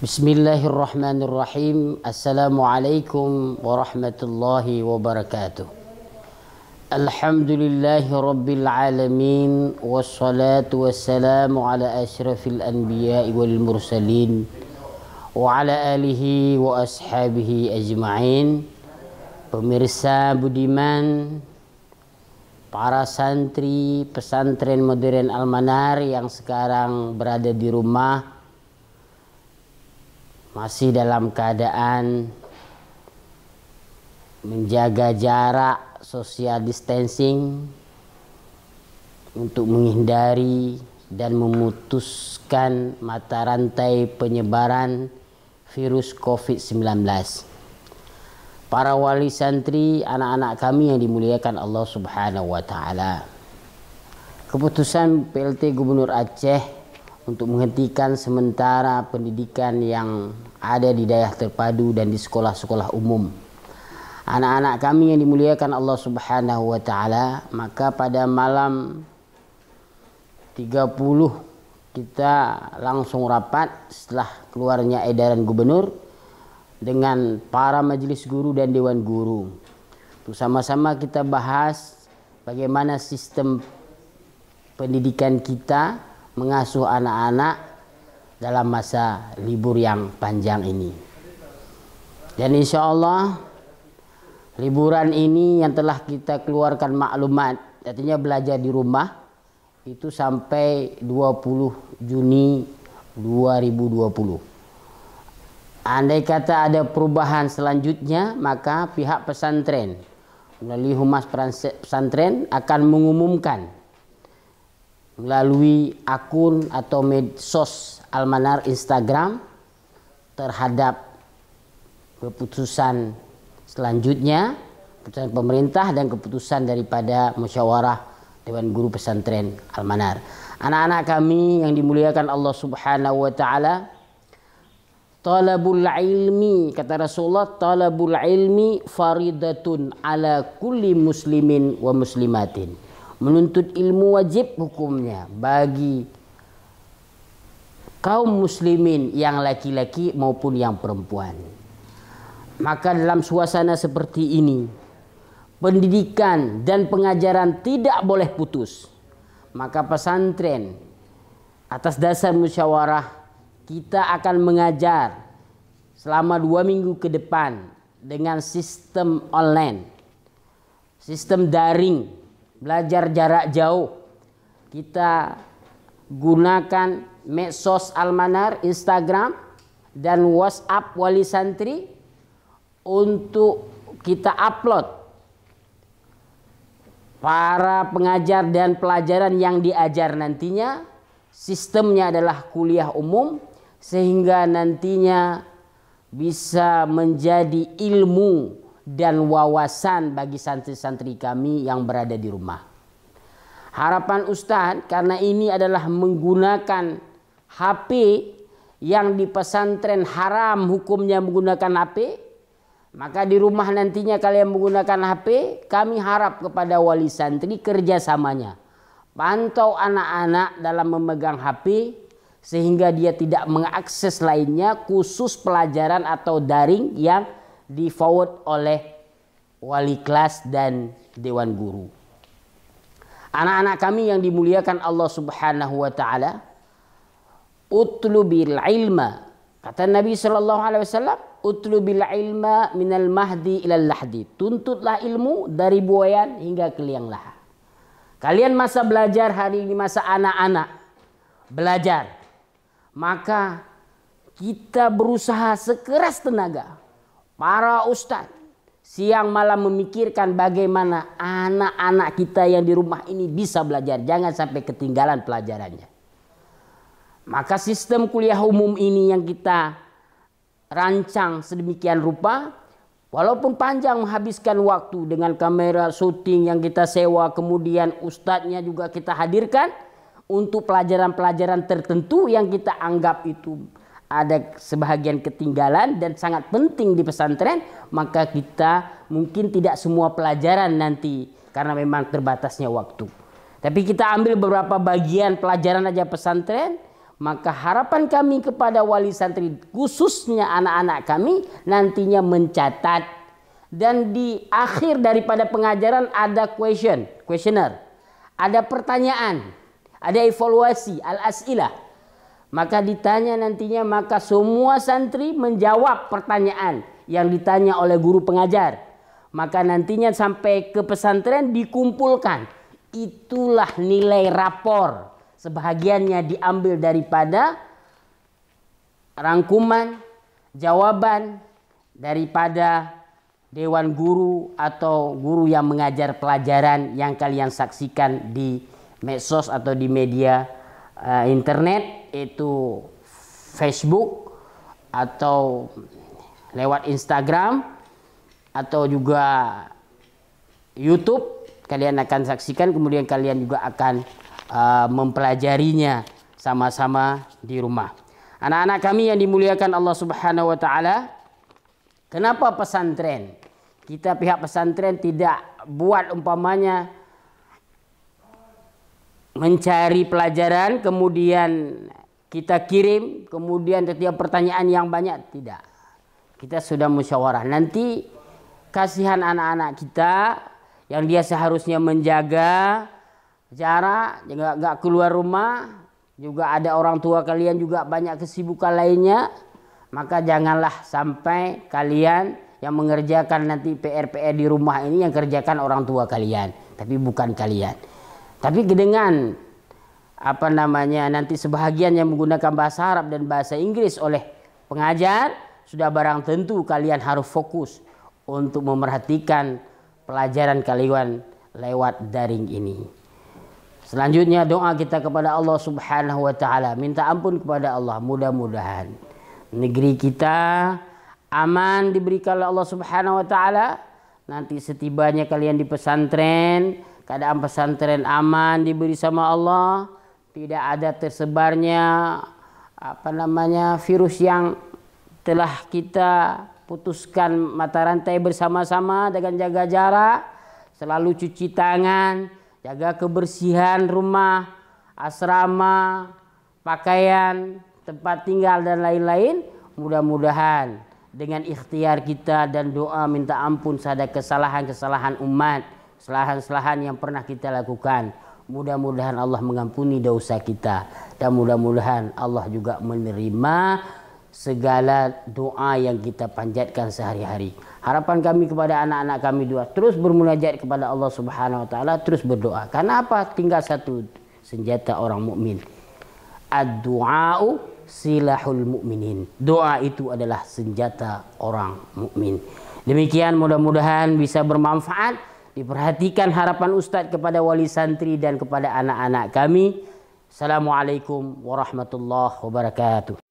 Bismillahirrahmanirrahim. Assalamualaikum warahmatullahi wabarakatuh. Alhamdulillahi rabbil alamin. Wassalatu wassalamu ala asyrafil anbiya'i wal mursalin wa ala alihi wa ashabihi ajma'in. Pemirsa budiman, para santri pesantren modern Al-Manar yang sekarang berada di rumah masih dalam keadaan menjaga jarak, social distancing untuk menghindari dan memutuskan mata rantai penyebaran virus COVID-19. Para wali santri, anak-anak kami yang dimuliakan Allah Subhanahu wa taala. Keputusan PLT Gubernur Aceh untuk menghentikan sementara pendidikan yang ada di daerah terpadu dan di sekolah-sekolah umum anak-anak kami yang dimuliakan Allah Subhanahu wa taala, maka pada malam 30 kita langsung rapat setelah keluarnya edaran gubernur dengan para majelis guru dan dewan guru. Untuk sama-sama kita bahas bagaimana sistem pendidikan kita mengasuh anak-anak dalam masa libur yang panjang ini. Dan insya Allah liburan ini yang telah kita keluarkan maklumat, artinya belajar di rumah, itu sampai 20 Juni 2020. Andai kata ada perubahan selanjutnya, maka pihak pesantren melalui Humas Pesantren akan mengumumkan melalui akun atau medsos Al-Manar Instagram terhadap keputusan selanjutnya, keputusan pemerintah dan keputusan daripada musyawarah Dewan Guru Pesantren Al-Manar. Anak-anak kami yang dimuliakan Allah Subhanahu wa taala, talabul ilmi, kata Rasulullah, talabul ilmi faridatun ala kulli muslimin wa muslimatin. Menuntut ilmu wajib hukumnya bagi kaum muslimin yang laki-laki maupun yang perempuan. Maka dalam suasana seperti ini, pendidikan dan pengajaran tidak boleh putus. Maka pesantren atas dasar musyawarah kita akan mengajar selama 2 minggu ke depan dengan sistem online, sistem daring, belajar jarak jauh. Kita gunakan medsos Al-Manar, Instagram dan WhatsApp wali santri untuk kita upload para pengajar dan pelajaran yang diajar nantinya. Sistemnya adalah kuliah umum sehingga nantinya bisa menjadi ilmu dan wawasan bagi santri-santri kami yang berada di rumah. Harapan Ustadz, karena ini adalah menggunakan HP yang di pesantren haram hukumnya menggunakan HP, maka di rumah nantinya kalian menggunakan HP, kami harap kepada wali santri kerjasamanya. Pantau anak-anak dalam memegang HP sehingga dia tidak mengakses lainnya, khusus pelajaran atau daring yang di forward oleh wali kelas dan dewan guru. Anak-anak kami yang dimuliakan Allah Subhanahu wa taala, utlubil ilma, kata Nabi sallallahu alaihi wasallam, utlubil ilma minal mahdi ilal lahdi. Tuntutlah ilmu dari buayan hingga ke liang lahat. Kalian masa belajar hari ini, masa anak-anak belajar, maka kita berusaha sekeras tenaga. Para ustadz siang malam memikirkan bagaimana anak-anak kita yang di rumah ini bisa belajar. Jangan sampai ketinggalan pelajarannya. Maka sistem kuliah umum ini yang kita rancang sedemikian rupa, walaupun panjang menghabiskan waktu dengan kamera syuting yang kita sewa, kemudian ustadznya juga kita hadirkan untuk pelajaran-pelajaran tertentu yang kita anggap itu ada sebahagian ketinggalan dan sangat penting di pesantren, maka kita mungkin tidak semua pelajaran nanti karena memang terbatasnya waktu. Tapi kita ambil beberapa bagian pelajaran aja pesantren, Maka harapan kami kepada wali santri, khususnya anak-anak kami, nantinya mencatat. Dan di akhir daripada pengajaran ada questionnaire. Ada pertanyaan, ada evaluasi, al-as'ilah. Maka ditanya nantinya, maka semua santri menjawab pertanyaan yang ditanya oleh guru pengajar. Maka nantinya sampai ke pesantren dikumpulkan. Itulah nilai rapor. Sebahagiannya diambil daripada rangkuman, jawaban daripada dewan guru atau guru yang mengajar pelajaran yang kalian saksikan di medsos atau di media internet, itu Facebook atau lewat Instagram atau juga YouTube. Kalian akan saksikan, kemudian kalian juga akan mempelajarinya sama-sama di rumah. Anak-anak kami yang dimuliakan Allah Subhanahu wa taala, kenapa pesantren? Kita pihak pesantren tidak buat umpamanya mencari pelajaran kemudian kita kirim, kemudian setiap pertanyaan yang banyak, tidak. Kita sudah musyawarah. Nanti kasihan anak-anak kita yang dia seharusnya menjaga jarak, nggak keluar rumah, juga ada orang tua kalian juga banyak kesibukan lainnya, maka janganlah sampai kalian yang mengerjakan nanti PR-PR di rumah ini yang kerjakan orang tua kalian, tapi bukan kalian. Tapi dengan nanti sebahagian yang menggunakan bahasa Arab dan bahasa Inggris oleh pengajar, sudah barang tentu kalian harus fokus untuk memerhatikan pelajaran kalian lewat daring ini. Selanjutnya doa kita kepada Allah Subhanahu wa taala, minta ampun kepada Allah, mudah-mudahan negeri kita aman diberikan oleh Allah Subhanahu wa taala. Nanti setibanya kalian di pesantren, keadaan pesantren aman diberi sama Allah, tidak ada tersebarnya virus yang telah kita putuskan mata rantai bersama-sama dengan jaga jarak, selalu cuci tangan, jaga kebersihan rumah, asrama, pakaian, tempat tinggal dan lain-lain. Mudah-mudahan dengan ikhtiar kita dan doa minta ampun sada kesalahan-kesalahan umat, kesalahan-kesalahan yang pernah kita lakukan, mudah-mudahan Allah mengampuni dosa kita, dan mudah-mudahan Allah juga menerima segala doa yang kita panjatkan sehari-hari. Harapan kami kepada anak-anak kami dua, terus bermunajat kepada Allah Subhanahu wa taala, terus berdoa. Karena apa? Tinggal satu senjata orang mukmin. Ad-du'a'u silahul mu'minin. Doa itu adalah senjata orang mukmin. Demikian, mudah-mudahan bisa bermanfaat. Diperhatikan harapan Ustadz kepada wali santri dan kepada anak-anak kami. Assalamualaikum warahmatullahi wabarakatuh.